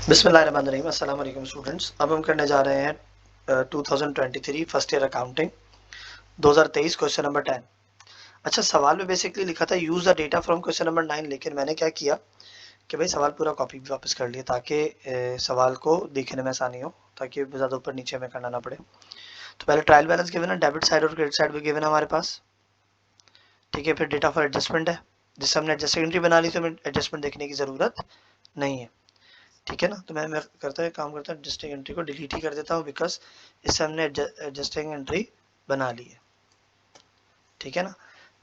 बिस्मिल्लाहिर्रहमानिर्रहीम। अस्सलाम वालेकुम स्टूडेंट्स। अब हम करने जा रहे हैं 2023 first year accounting 2023 question number 10। अच्छा, सवाल में बेसिकली लिखा था use the data from question number 9, लेकिन मैंने क्या किया कि भाई सवाल पूरा कॉपी भी वापस कर लिया ताकि सवाल को देखने में आसानी हो, ताकि ज़्यादा ऊपर नीचे में करना ना पड़े। तो पहले ट्रायल बैलेंस गिवन है, डेबिट साइड और क्रेडिट साइड भी गिवन है हमारे पास। ठीक है, फिर डेटा फॉर एडजस्टमेंट है, जिससे हमने एडजस्टिंग एंट्री बना ली, तो हमें एडजस्टमेंट देखने की ज़रूरत नहीं है। ठीक है ना, तो मैं काम करता हूँ एडजस्टिंग एंट्री को डिलीट ही कर देता हूँ, बिकॉज इससे हमने एडजस्टिंग एंट्री बना ली है। ठीक है ना,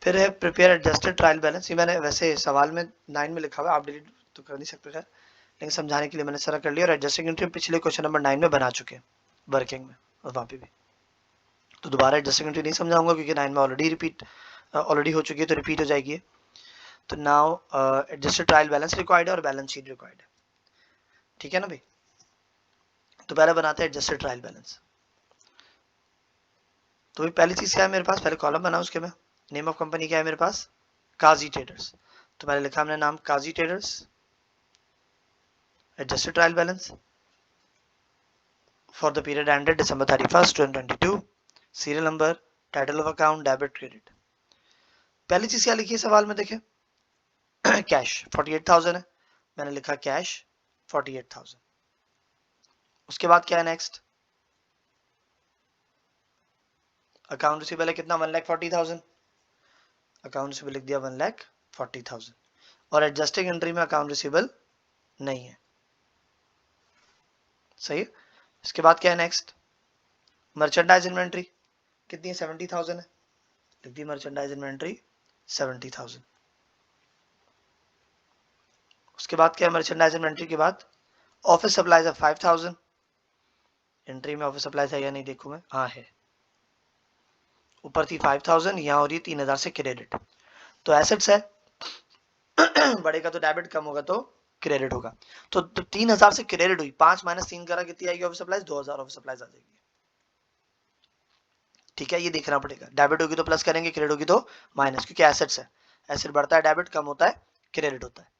फिर है प्रिपेयर एडजस्टेड ट्रायल बैलेंस। ये मैंने वैसे सवाल में 9 में लिखा हुआ है, आप डिलीट तो कर नहीं सकते खैर, लेकिन समझाने के लिए मैंने सारा कर लिया। और एडजस्टिंग एंट्री पिछले क्वेश्चन नंबर 9 में बना चुके हैं वर्किंग में, और वहाँ पे भी। तो दोबारा एडजस्टिंग एंट्री नहीं समझाऊंगा क्योंकि 9 में ऑलरेडी हो चुकी है, तो रिपीट हो जाएगी। तो now adjusted trial balance required है और बैलेंस शीट रिक्वायर्ड है। ठीक है ना भाई, तो पहले बनाते हैं एडजस्टेड ट्रायल बैलेंस। तो पहली चीज क्या है मेरे पास, पहले कॉलम बना, उसके में नेम ऑफ कंपनी क्या है मेरे पास, काजी ट्रेडर्स। तो मैंने लिखा हमने नाम Kazi traders, adjusted trial balance for the period ended December 31st 2022, serial number, title of account, debit credit. पहली चीज क्या लिखी है सवाल में देखें, कैश 48,000 है, मैंने लिखा कैश 48,000। उसके बाद क्या है नेक्स्ट, अकाउंट रिसीवेबल है कितना, 1,40,000, अकाउंट रिसीवेबल लिख दिया 1,40,000। और एडजस्टिंग एंट्री में अकाउंट रिसीवेबल नहीं है, सही है। इसके बाद क्या है नेक्स्ट, मर्चेंडाइज इन्वेंट्री कितनी है, 70,000 है, लिख दी मर्चेंडाइज इन्वेंट्री 70,000। उसके बाद क्या है, मर्चेंडाइज इन्वेंट्री के बाद ऑफिस सप्लाईज है 5,000, एंट्री में ऑफिस सप्लाईज है या नहीं देखूं मैं, हाँ है, ऊपर थी 5,000, यहाँ हो रही है 3,000 से क्रेडिट। तो एसेट्स है, बढ़ेगा तो डेबिट, कम होगा तो क्रेडिट होगा। तो 3,000 से क्रेडिट हुई, 5 माइनस 3 करा कितनी आएगी ऑफिस सप्लाईज, 2,000 ऑफिस सप्लाईज आ जाएगी। ठीक है, ये देखना पड़ेगा, डेबिट होगी तो प्लस करेंगे, क्रेडिट होगी तो माइनस, क्योंकि एसेट्स है, एसेट बढ़ता है डेबिट, कम होता है क्रेडिट होता है।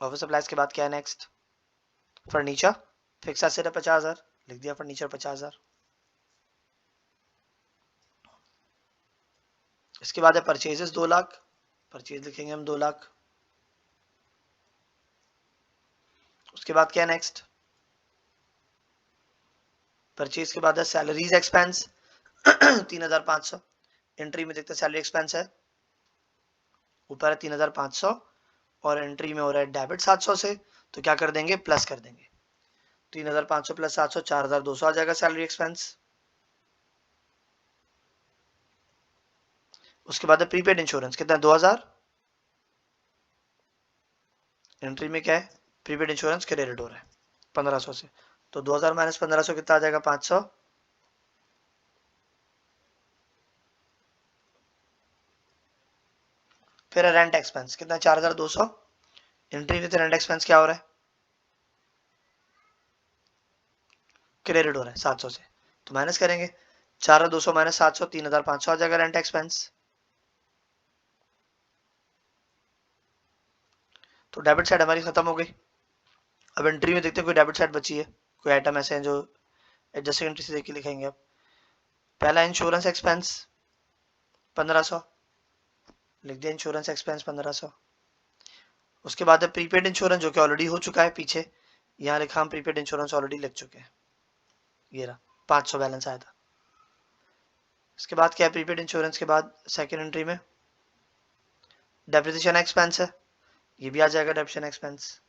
ऑफिस सप्लाईज के बाद क्या है नेक्स्ट, फर्नीचर फिक्स एसेट है 50,000, लिख दिया फर्नीचर 50,000। इसके बाद है परचेजेस 2 लाख, परचेज लिखेंगे हम 2 लाख। उसके बाद क्या है नेक्स्ट, परचेज के बाद है सैलरीज एक्सपेंस 3,500, एंट्री में देखते हैं सैलरी एक्सपेंस है, ऊपर है 3,500, और एंट्री में हो रहा है डेबिट 700 से, तो क्या कर देंगे, प्लस कर देंगे, 3,500 प्लस 700 4,200 आ जाएगा सैलरी एक्सपेंस। उसके बाद है प्रीपेड इंश्योरेंस कितना है, 2,000, एंट्री में क्या है, प्रीपेड इंश्योरेंस क्रेडिट हो रहा है 1,500 से, तो 2,000 माइनस 1,500 कितना आ जाएगा, 500। फिर है रेंट एक्सपेंस कितना, 4,200, एंट्री विद रेंट एक्सपेंस क्या हो रहा है, क्रेडिट हो रहा है 700 से, तो माइनस करेंगे, 4,200 माइनस 700 3,500 आ जाएगा रेंट एक्सपेंस। तो डेबिट साइड हमारी खत्म हो गई। अब एंट्री में देखते हैं कोई डेबिट साइड बची है, कोई आइटम ऐसे हैं जो एडजस्टिंग एंट्री से देख के लिखेंगे। अब पहला इंश्योरेंस एक्सपेंस 1,500, लिख दिया इंश्योरेंस एक्सपेंस 1,500। उसके बाद है प्रीपेड इंश्योरेंस जो कि ऑलरेडी हो चुका है पीछे, यहाँ लिखा हम प्रीपेड इंश्योरेंस ऑलरेडी लिख चुके हैं, ये रहा 500 बैलेंस आया था। इसके बाद क्या है, प्रीपेड इंश्योरेंस के बाद सेकेंड एंट्री में डेप्रिसिएशन एक्सपेंस है, ये भी आ जाएगा डेप्रिसिएशन एक्सपेंस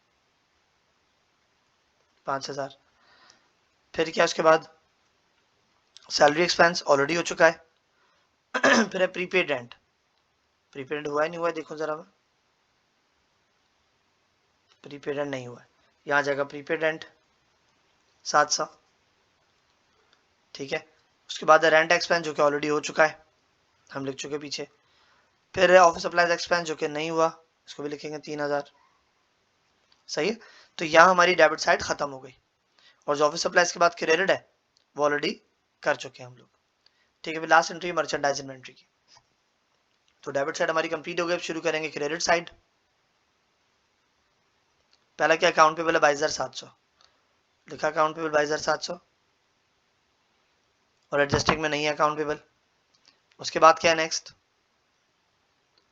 5,000। फिर क्या, उसके बाद सैलरी एक्सपेंस ऑलरेडी हो चुका है फिर है प्रीपेड रेंट, प्रीपेड रेंट हुआ है नहीं हुआ है देखो जरा, प्रीपेड रेंट नहीं हुआ है, यहाँ जाएगा प्रीपेड रेंट 700। ठीक है, उसके बाद है रेंट एक्सपेंस जो कि ऑलरेडी हो चुका है, हम लिख चुके पीछे। फिर है ऑफिस सप्लाईज एक्सपेंस जो कि नहीं हुआ, इसको भी लिखेंगे 3,000, सही है। तो यहाँ हमारी डेबिट साइड खत्म हो गई, और जो ऑफिस सप्लाईज के बाद क्रेडिट है वो ऑलरेडी कर चुके हैं हम लोग। ठीक है, लास्ट एंट्री मर्चेंडाइज इन्वेंट्री की, तो डेबिट साइड हमारी कंप्लीट हो गई। अब शुरू करेंगे क्रेडिट साइड। पहला क्या अकाउंट पेबल है 22,700, लिखा अकाउंट पेबल 22,700 और एडजस्टिंग में नहीं है अकाउंट पेबल। उसके बाद क्या है नेक्स्ट,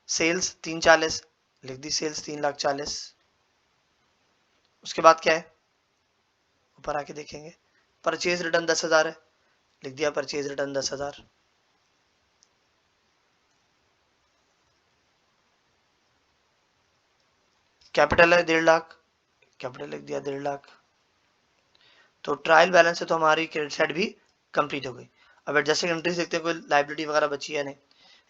सेल्स 340, लिख दी सेल्स 3,40,000। उसके बाद क्या है, ऊपर आके देखेंगे, परचेज रिटर्न 10,000 है, लिख दिया परचेज रिटर्न 10,000। कैपिटल है 1.5 लाख, कैपिटल लिख दिया 1.5 लाख। तो ट्रायल बैलेंस से तो हमारी क्रेडिट साइड भी कंप्लीट हो गई। अब एडजस्टिंग एंट्रीज देखते हैं, कोई लाइबिलिटी वगैरह बची है नहीं।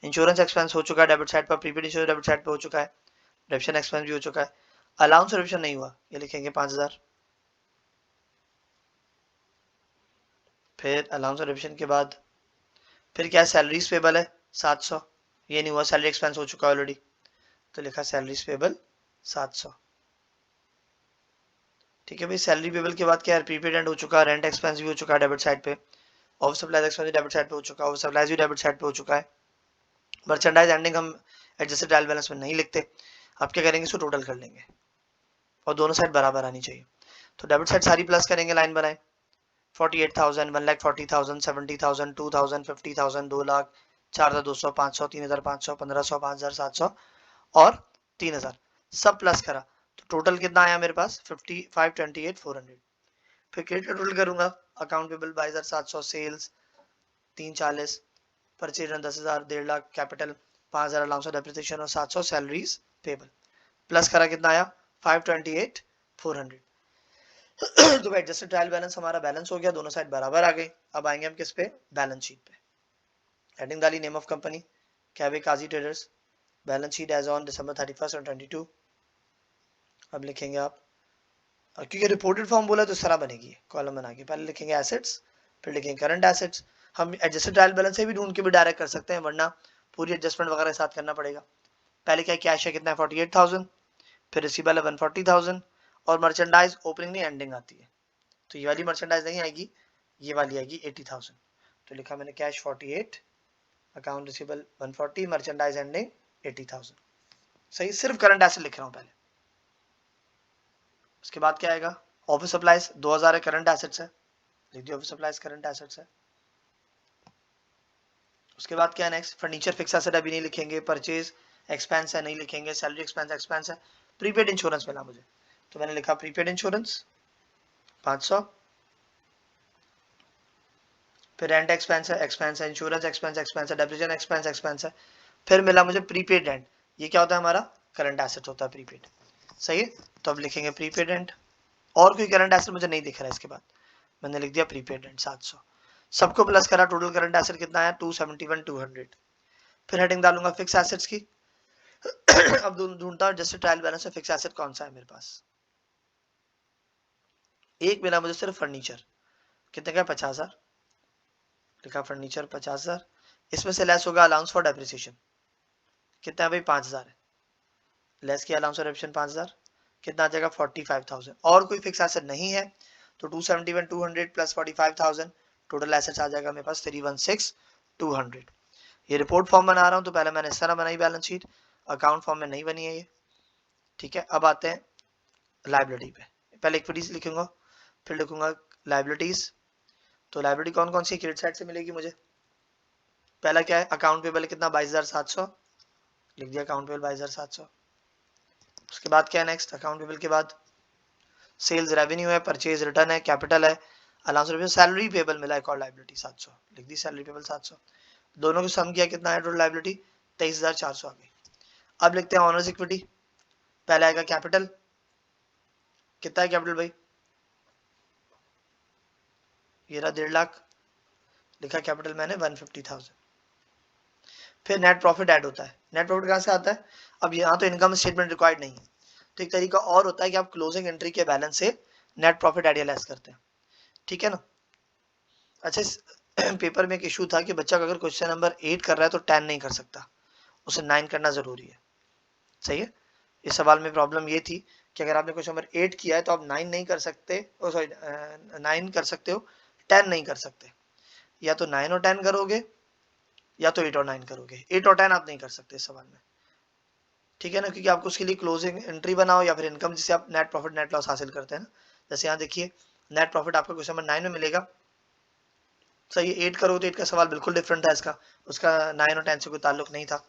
इंश्योरेंस एक्सपेंस हो चुका है डेबिट साइड पर, प्रीपेड इंश्योरेंस डेबिट साइड पे हो चुका है, रेविशन एक्सपेंस भी हो चुका है। अलाउंस रेविशन नहीं हुआ, ये लिखेंगे 5,000। फिर अलाउंस रेविशन के बाद फिर क्या है, सैलरीज पेबल है 700, ये नहीं हुआ, सैलरी एक्सपेंस हो चुका है ऑलरेडी, तो लिखा सैलरीज पेबल 700। ठीक है भाई, सैलरी पेबल के बाद क्या है, प्रीपेड एंड हो चुका है, रेंट एक्सपेंस भी हो चुका है डेबिट साइड पे, office supplies expense debit side पे हो चुका है, ऑफिस सप्लाइज भी डेबिट साइड पे हो चुका है। मर्चेंडाइज एंडिंग हम एडजस्टेड ट्रायल बैलेंस में नहीं लिखते, आप क्या करेंगे, इसको टोटल कर लेंगे और दोनों साइड बराबर आनी चाहिए। तो डेबिट साइड सारी प्लस करेंगे, लाइन बनाए, 48,000, 1,40,000, 70,000, 2,000, 50,000, 2 लाख, 4,200, 500, 3,500, 1,500, 5,700 और 3,000, सब प्लस करा तो टोटल कितना आया मेरे पास 528,400। फिर क्रेडिट टोटल करूंगा, account payable 22,700, sales 340, purchase 10,000, 1.5 lakh, capital 5,000 allowance of depreciation और 700 सैलरीज पेबल, प्लस करा कितना आया 528,400। तो एडजस्टेड ट्रायल बैलेंस हमारा बैलेंस हो गया, दोनों साइड बराबर आ गई। अब आएंगे हम किस पे, बैलेंस शीट पे। हेडिंग डाली नेम ऑफ कंपनी कैबे Kazi traders, balance sheet as on December 31st और 22। अब लिखेंगे आप, क्योंकि रिपोर्टेड फॉर्म बोला तो इस तरह बनेगी, कॉलम बना के पहले लिखेंगे एसेट्स, फिर लिखेंगे करंट एसेट्स। हम एडजस्टेड ट्रायल बैलेंस से भी ढूंढ के भी डायरेक्ट कर सकते हैं, वरना पूरी एडजस्टमेंट वगैरह साथ करना पड़ेगा। पहले क्या कैश है कितना है 48,000, फिर रिसीवेबल है 140,000 और मर्चेंडाइज ओपनिंग नहीं एंडिंग आती है, तो ये वाली मर्चेंडाइज नहीं आएगी, ये वाली आएगी 80,000। तो लिखा मैंने cash 48, account receivable 140, merchandise ending 80,000। सही, सिर्फ करंट एसेट लिख रहा हूं पहले। उसके बाद क्या आएगा, ऑफिस सप्लाईज 2,000 है, करंट एसेट्स है, लिख दिया ऑफिस सप्लाईज करंट एसेट्स है। उसके बाद क्या है नेक्स्ट, फर्नीचर फिक्स एसेट अभी नहीं लिखेंगे, परचेज एक्सपेंस है नहीं लिखेंगे, सैलरी एक्सपेंस है। प्रीपेड इंश्योरेंस मिला मुझे, तो मैंने लिखा प्रीपेड इंश्योरेंस 500, फिर रेंट एक्सपेंस है, इंश्योरेंस एक्सपेंस है, डेप्रिसिएशन एक्सपेंस है। फिर मिला मुझे प्रीपेड रेंट, ये क्या होता है हमारा करंट एसेट होता है प्रीपेड। सही है, तो अब लिखेंगे प्रीपेड रेंट, और कोई करंट एसेट मुझे नहीं दिख रहा है, इसके बाद मैंने लिख दिया प्रीपेड रेंट 700, सबको प्लस करा, टोटल करंट एसेट कितना आया 271,200। फिर हेडिंग डालूंगा फिक्स एसेट्स की। अब ढूंढता हूं जैसे ट्रायल बैलेंस में फिक्स एसेट कौन सा है मेरे पास, एक मिला मुझे सिर्फ फर्नीचर, कितने का 50,000, लिखा फर्नीचर 50,000। इसमें से लेस होगा अलाउंस फॉर डेप्रिसिएशन, कितना है भाई 5,000 है, लेस किया अलाउंस फॉर डेप्रिसिएशन 5,000, कितना आ जाएगा 45,000। और कोई फिक्स एसेट नहीं है, तो 271,200 प्लस 45,000, टोटल एसेट्स आ जाएगा मेरे पास 316,200। ये रिपोर्ट फॉर्म बना रहा हूं, तो पहले मैंने इस तरह बनाई बैलेंस शीट, अकाउंट फॉर्म में नहीं बनी है ये। ठीक है, अब आते हैं लाइबिलिटी पे, पहले इक्विटीज लिखूंगा, फिर लिखूंगा लाइबिलिटीज। तो लाइबिलिटी कौन कौन सी क्रेडिट साइड से मिलेगी मुझे, पहला क्या है अकाउंट पेबल कितना 22,700, लिख दिया अकाउंट पेबल 22,700। उसके बाद क्या है नेक्स्ट, अकाउंट पेबल के बाद सेल्स रेवेन्यू है, परचेज रिटर्न है, कैपिटल है, अलाउंस रेवेन्यू, सैलरी पेबल मिला एक और लाइबिलिटी 700, लिख दी सैलरी पेबल 700। दोनों को सम किया कितना है टोटल लाइबिलिटी 23,400 आ गई। अब लिखते हैं ऑनर्स इक्विटी, पहले आएगा कैपिटल, कितना है कैपिटल भाई, ये रहा 1.5 लाख, लिखा कैपिटल मैंने 150,000। फिर नेट प्रॉफिट ऐड होता है, नेट प्रॉफिट कहां से आता है, अब यहाँ तो इनकम स्टेटमेंट रिक्वायर्ड नहीं है, तो एक तरीका और होता है कि आप क्लोजिंग एंट्री के बैलेंस से नेट प्रॉफिट ऐड या लेस करते हैं, ठीक है ना। अच्छा, इस पेपर में एक इशू था कि बच्चा अगर क्वेश्चन नंबर 8 कर रहा है तो 10 नहीं कर सकता, उसे 9 करना जरूरी है। सही है, इस सवाल में प्रॉब्लम ये थी कि अगर आपने क्वेश्चन नंबर 8 किया है तो आप 9 नहीं कर सकते, सॉरी 9 कर सकते हो, 10 नहीं कर सकते, या तो 9 और 10 करोगे या तो 8 और 9 करोगे, 8 और 10 आप नहीं कर सकते इस सवाल में। ठीक है ना, क्योंकि आपको उसके लिए क्लोजिंग एंट्री बनाओ या फिर इनकम जिसे आप नेट प्रॉफिट नेट लॉस हासिल करते हैं ना। जैसे यहाँ देखिए नेट प्रॉफिट आपका क्वेश्चन नंबर 9 में मिलेगा। सही है, 8 करोगे तो 8 का सवाल बिल्कुल डिफरेंट था इसका, उसका 9 और 10 से कोई ताल्लुक नहीं था।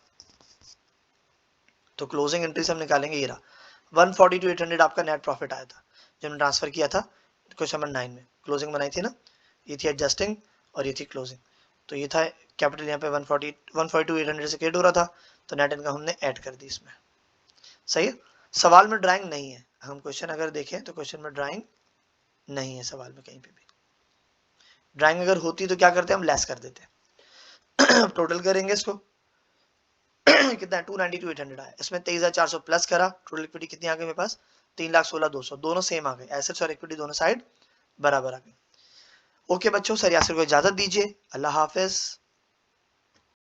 तो क्लोजिंग एंट्री से हम निकालेंगे, ये रहा 140 to 800 आपका नेट प्रॉफिट आया था जो हमने ट्रांसफर किया था क्वेश्चन नंबर 9 में। क्लोजिंग बनाई थी ना, ये थी एडजस्टिंग और ये थी क्लोजिंग। तो ये था कैपिटल यहाँ पे 140 to 800 से क्रिएट हो रहा था, तो नेट इनकम हमने ऐड कर दी इसमें। सही है, सवाल में ड्राइंग नहीं है। हम क्वेश्चन अगर देखें तो क्वेश्चन में ड्राइंग नहीं है सवाल में कहीं पे भी। ड्राइंग अगर होती तो क्या करते हम लेस कर देते। टोटल करेंगे इसको कितना है 290 to 800 आया, इसमें 23,400 प्लस करा, टोटल इक्विटी कितनी आ गई मेरे पास 3,16,200, दोनों सेम आ गए, एसेट्स और इक्विटी दोनों साइड बराबर आ गई। ओके बच्चों, सर यासिर को इजाजत दीजिए, अल्लाह हाफिज।